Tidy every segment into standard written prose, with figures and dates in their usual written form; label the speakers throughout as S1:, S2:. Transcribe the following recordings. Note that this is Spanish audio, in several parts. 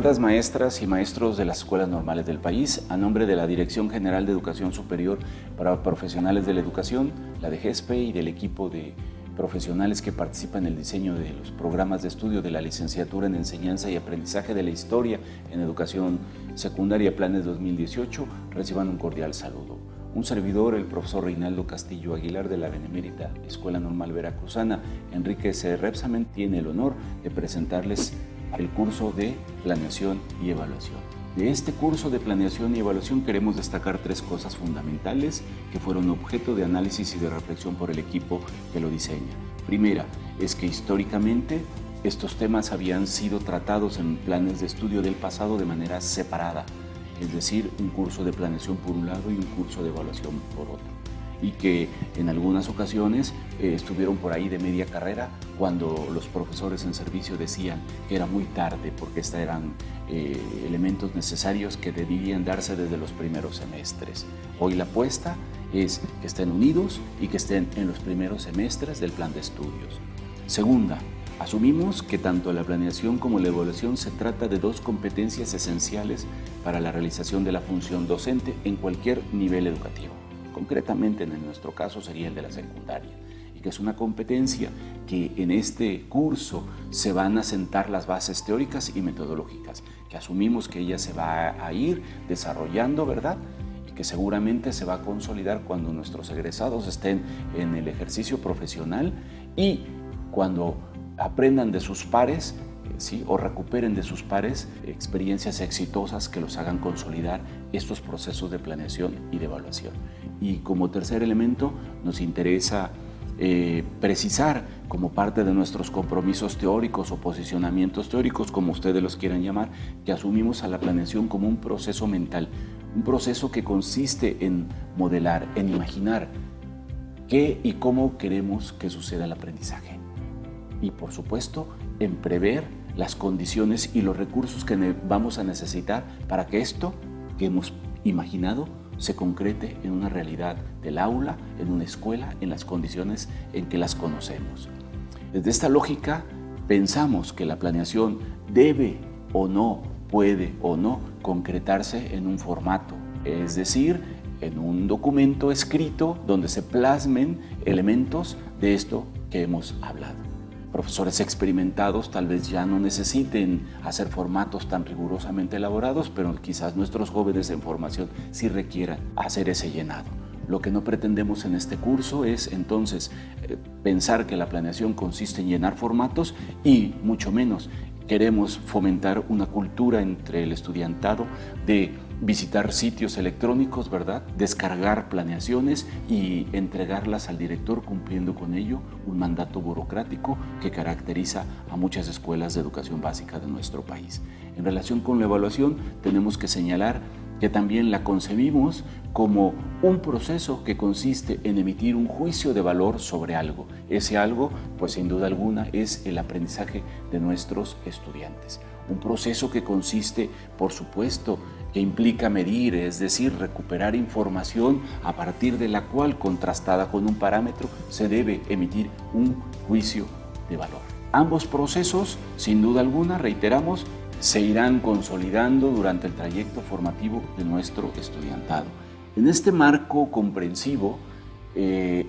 S1: Estimadas maestras y maestros de las escuelas normales del país, a nombre de la Dirección General de Educación Superior para Profesionales de la Educación, la DGESPE y del equipo de profesionales que participan en el diseño de los programas de estudio de la licenciatura en Enseñanza y Aprendizaje de la Historia en Educación Secundaria Planes 2018, reciban un cordial saludo. Un servidor, el profesor Reinaldo Castillo Aguilar de la Benemérita Escuela Normal Veracruzana, Enrique S. Repsamen, tiene el honor de presentarles el curso de Planeación y Evaluación. De este curso de Planeación y Evaluación queremos destacar tres cosas fundamentales que fueron objeto de análisis y de reflexión por el equipo que lo diseña. Primera, es que históricamente estos temas habían sido tratados en planes de estudio del pasado de manera separada, es decir, un curso de planeación por un lado y un curso de evaluación por otro, y que en algunas ocasiones estuvieron por ahí de media carrera cuando los profesores en servicio decían que era muy tarde porque estos eran elementos necesarios que debían darse desde los primeros semestres. Hoy la apuesta es que estén unidos y que estén en los primeros semestres del plan de estudios. Segunda, asumimos que tanto la planeación como la evaluación se trata de dos competencias esenciales para la realización de la función docente en cualquier nivel educativo. Concretamente, en nuestro caso, sería el de la secundaria, y que es una competencia que en este curso se van a sentar las bases teóricas y metodológicas, que asumimos que ella se va a ir desarrollando, ¿verdad? Y que seguramente se va a consolidar cuando nuestros egresados estén en el ejercicio profesional y cuando aprendan de sus pares, ¿sí? O recuperen de sus pares experiencias exitosas que los hagan consolidar estos procesos de planeación y de evaluación. Y como tercer elemento nos interesa precisar como parte de nuestros compromisos teóricos o posicionamientos teóricos, como ustedes los quieran llamar, que asumimos a la planeación como un proceso mental, un proceso que consiste en modelar, en imaginar qué y cómo queremos que suceda el aprendizaje. Y por supuesto, en prever las condiciones y los recursos que vamos a necesitar para que esto que hemos imaginado se concrete en una realidad del aula, en una escuela, en las condiciones en que las conocemos. Desde esta lógica, pensamos que la planeación debe o no, puede o no concretarse en un formato, es decir, en un documento escrito donde se plasmen elementos de esto que hemos hablado. Profesores experimentados tal vez ya no necesiten hacer formatos tan rigurosamente elaborados, pero quizás nuestros jóvenes en formación sí requieran hacer ese llenado. Lo que no pretendemos en este curso es entonces pensar que la planeación consiste en llenar formatos y mucho menos queremos fomentar una cultura entre el estudiantado de visitar sitios electrónicos, ¿verdad? Descargar planeaciones y entregarlas al director cumpliendo con ello un mandato burocrático que caracteriza a muchas escuelas de educación básica de nuestro país. En relación con la evaluación, tenemos que señalar que también la concebimos como un proceso que consiste en emitir un juicio de valor sobre algo. Ese algo, pues sin duda alguna, es el aprendizaje de nuestros estudiantes. Un proceso que consiste, por supuesto, que implica medir, es decir, recuperar información a partir de la cual, contrastada con un parámetro, se debe emitir un juicio de valor. Ambos procesos, sin duda alguna, reiteramos, se irán consolidando durante el trayecto formativo de nuestro estudiantado. En este marco comprensivo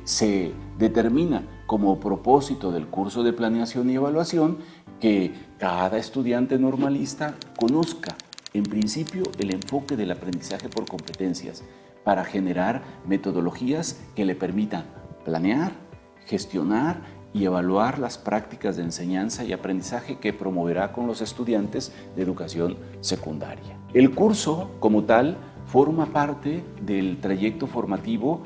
S1: se determina como propósito del curso de planeación y evaluación que cada estudiante normalista conozca, en principio, el enfoque del aprendizaje por competencias para generar metodologías que le permitan planear, gestionar y evaluar las prácticas de enseñanza y aprendizaje que promoverá con los estudiantes de educación secundaria. El curso, como tal, forma parte del trayecto formativo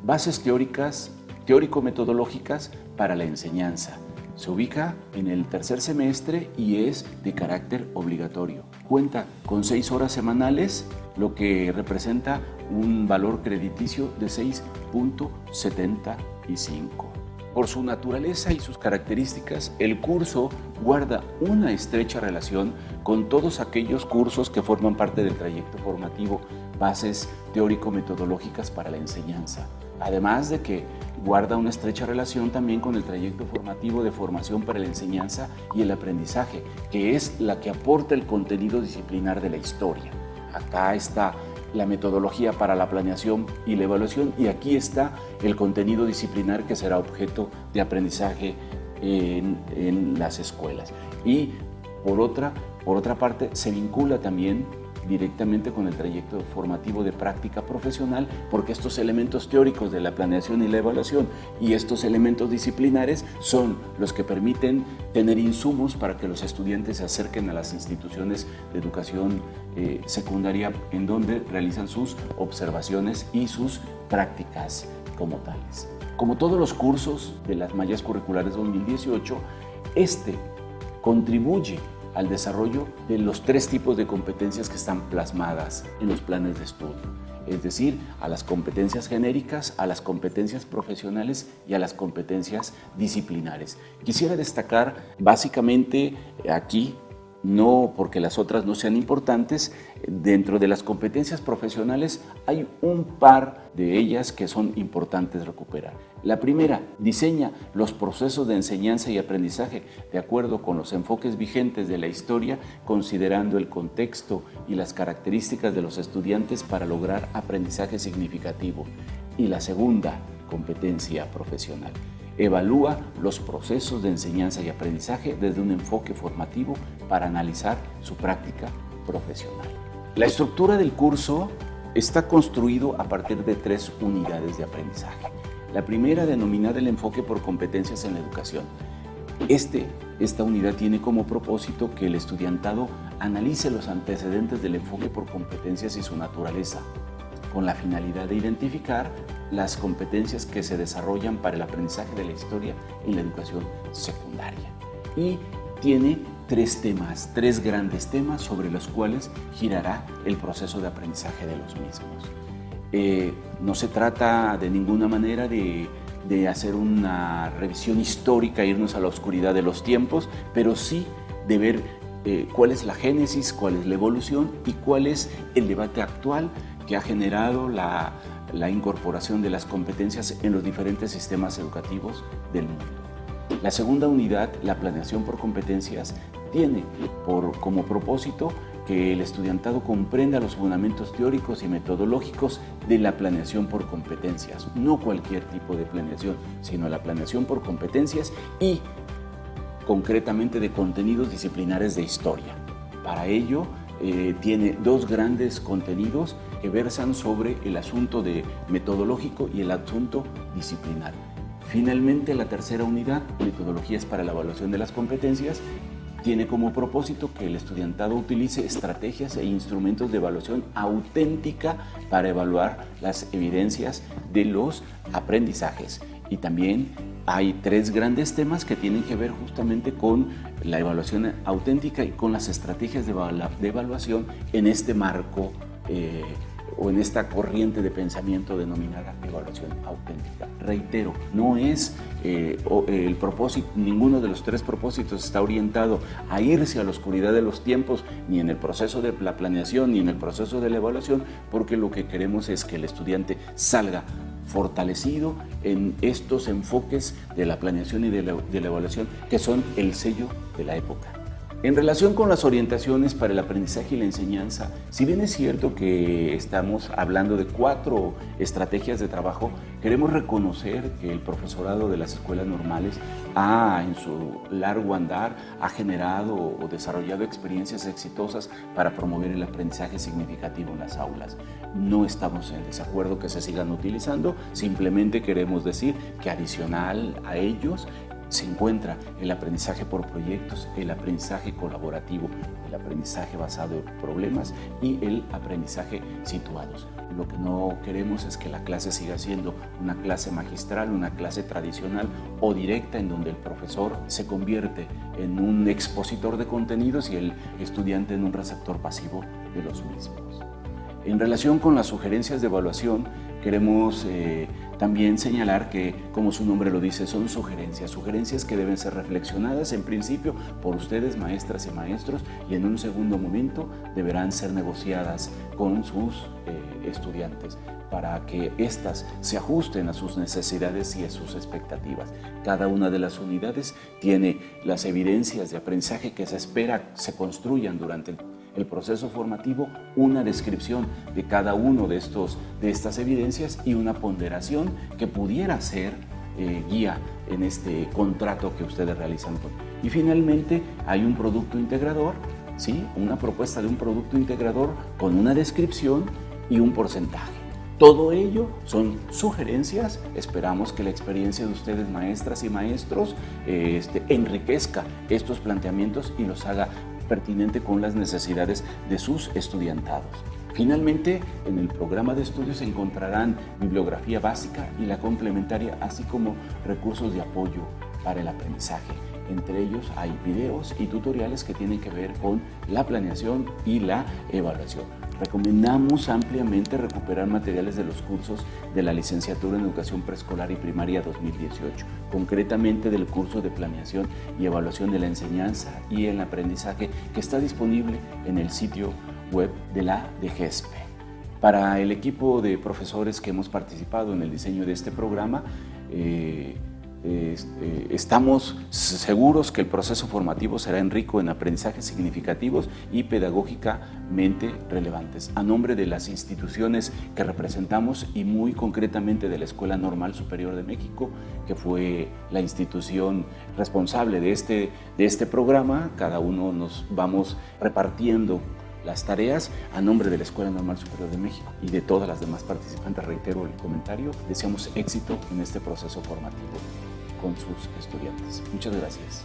S1: Bases teóricas, teórico-metodológicas para la enseñanza. Se ubica en el tercer semestre y es de carácter obligatorio. Cuenta con 6 horas semanales, lo que representa un valor crediticio de 6.75. Por su naturaleza y sus características, el curso guarda una estrecha relación con todos aquellos cursos que forman parte del trayecto formativo Bases teórico-metodológicas para la enseñanza. Además de que guarda una estrecha relación también con el trayecto formativo de formación para la enseñanza y el aprendizaje, que es la que aporta el contenido disciplinar de la historia. Acá está la metodología para la planeación y la evaluación, y aquí está el contenido disciplinar que será objeto de aprendizaje en las escuelas. Y por otra parte, se vincula también directamente con el trayecto formativo de práctica profesional, porque estos elementos teóricos de la planeación y la evaluación y estos elementos disciplinares son los que permiten tener insumos para que los estudiantes se acerquen a las instituciones de educación secundaria, en donde realizan sus observaciones y sus prácticas como tales. Como todos los cursos de las mallas curriculares 2018, este contribuye al desarrollo de los 3 tipos de competencias que están plasmadas en los planes de estudio, es decir, a las competencias genéricas, a las competencias profesionales y a las competencias disciplinares. Quisiera destacar básicamente aquí, no porque las otras no sean importantes, dentro de las competencias profesionales hay un par de ellas que son importantes recuperar. La primera, diseña los procesos de enseñanza y aprendizaje de acuerdo con los enfoques vigentes de la historia, considerando el contexto y las características de los estudiantes para lograr aprendizaje significativo. Y la segunda, competencia profesional. Evalúa los procesos de enseñanza y aprendizaje desde un enfoque formativo para analizar su práctica profesional. La estructura del curso está construido a partir de 3 unidades de aprendizaje. La primera, denominada el enfoque por competencias en la educación. Esta unidad tiene como propósito que el estudiantado analice los antecedentes del enfoque por competencias y su naturaleza, con la finalidad de identificar las competencias que se desarrollan para el aprendizaje de la historia en la educación secundaria. Y tiene 3 grandes temas sobre los cuales girará el proceso de aprendizaje de los mismos. No se trata de ninguna manera de hacer una revisión histórica, irnos a la oscuridad de los tiempos, pero sí de ver cuál es la génesis, cuál es la evolución y cuál es el debate actual que ha generado la incorporación de las competencias en los diferentes sistemas educativos del mundo. La segunda unidad, la planeación por competencias, tiene como propósito que el estudiantado comprenda los fundamentos teóricos y metodológicos de la planeación por competencias, no cualquier tipo de planeación, sino la planeación por competencias y concretamente de contenidos disciplinares de historia. Para ello, tiene 2 grandes contenidos que versan sobre el asunto metodológico y el asunto disciplinar. Finalmente, la tercera unidad, metodologías para la evaluación de las competencias, tiene como propósito que el estudiantado utilice estrategias e instrumentos de evaluación auténtica para evaluar las evidencias de los aprendizajes. Y también hay 3 grandes temas que tienen que ver justamente con la evaluación auténtica y con las estrategias de evaluación en este marco o en esta corriente de pensamiento denominada evaluación auténtica. Reitero, no es el propósito, ninguno de los 3 propósitos está orientado a irse a la oscuridad de los tiempos, ni en el proceso de la planeación, ni en el proceso de la evaluación, porque lo que queremos es que el estudiante salga fortalecido en estos enfoques de la planeación y de la evaluación, que son el sello de la época. En relación con las orientaciones para el aprendizaje y la enseñanza, si bien es cierto que estamos hablando de 4 estrategias de trabajo, queremos reconocer que el profesorado de las escuelas normales en su largo andar ha generado o desarrollado experiencias exitosas para promover el aprendizaje significativo en las aulas. No estamos en desacuerdo que se sigan utilizando, simplemente queremos decir que adicional a ellos se encuentra el aprendizaje por proyectos, el aprendizaje colaborativo, el aprendizaje basado en problemas y el aprendizaje situados. Lo que no queremos es que la clase siga siendo una clase magistral, una clase tradicional o directa en donde el profesor se convierte en un expositor de contenidos y el estudiante en un receptor pasivo de los mismos. En relación con las sugerencias de evaluación, queremos también señalar que, como su nombre lo dice, son sugerencias que deben ser reflexionadas en principio por ustedes, maestras y maestros, y en un segundo momento deberán ser negociadas con sus estudiantes para que éstas se ajusten a sus necesidades y a sus expectativas. Cada una de las unidades tiene las evidencias de aprendizaje que se espera se construyan durante el proceso formativo, una descripción de cada uno de estas evidencias y una ponderación que pudiera ser guía en este contrato que ustedes realizan. Y finalmente hay un producto integrador, ¿sí? Una propuesta de un producto integrador con una descripción y un porcentaje. Todo ello son sugerencias. Esperamos que la experiencia de ustedes, maestras y maestros, enriquezca estos planteamientos y los haga pertinente con las necesidades de sus estudiantados. Finalmente, en el programa de estudios se encontrarán bibliografía básica y la complementaria, así como recursos de apoyo para el aprendizaje. Entre ellos hay videos y tutoriales que tienen que ver con la planeación y la evaluación. Recomendamos ampliamente recuperar materiales de los cursos de la Licenciatura en Educación Preescolar y Primaria 2018, concretamente del curso de Planeación y Evaluación de la Enseñanza y el Aprendizaje, que está disponible en el sitio web de la DGESPE. Para el equipo de profesores que hemos participado en el diseño de este programa, estamos seguros que el proceso formativo será rico en aprendizajes significativos y pedagógicamente relevantes. A nombre de las instituciones que representamos y muy concretamente de la Escuela Normal Superior de México, que fue la institución responsable de este programa, cada uno nos vamos repartiendo las tareas. A nombre de la Escuela Normal Superior de México y de todas las demás participantes, reitero el comentario, deseamos éxito en este proceso formativo con sus estudiantes. Muchas gracias.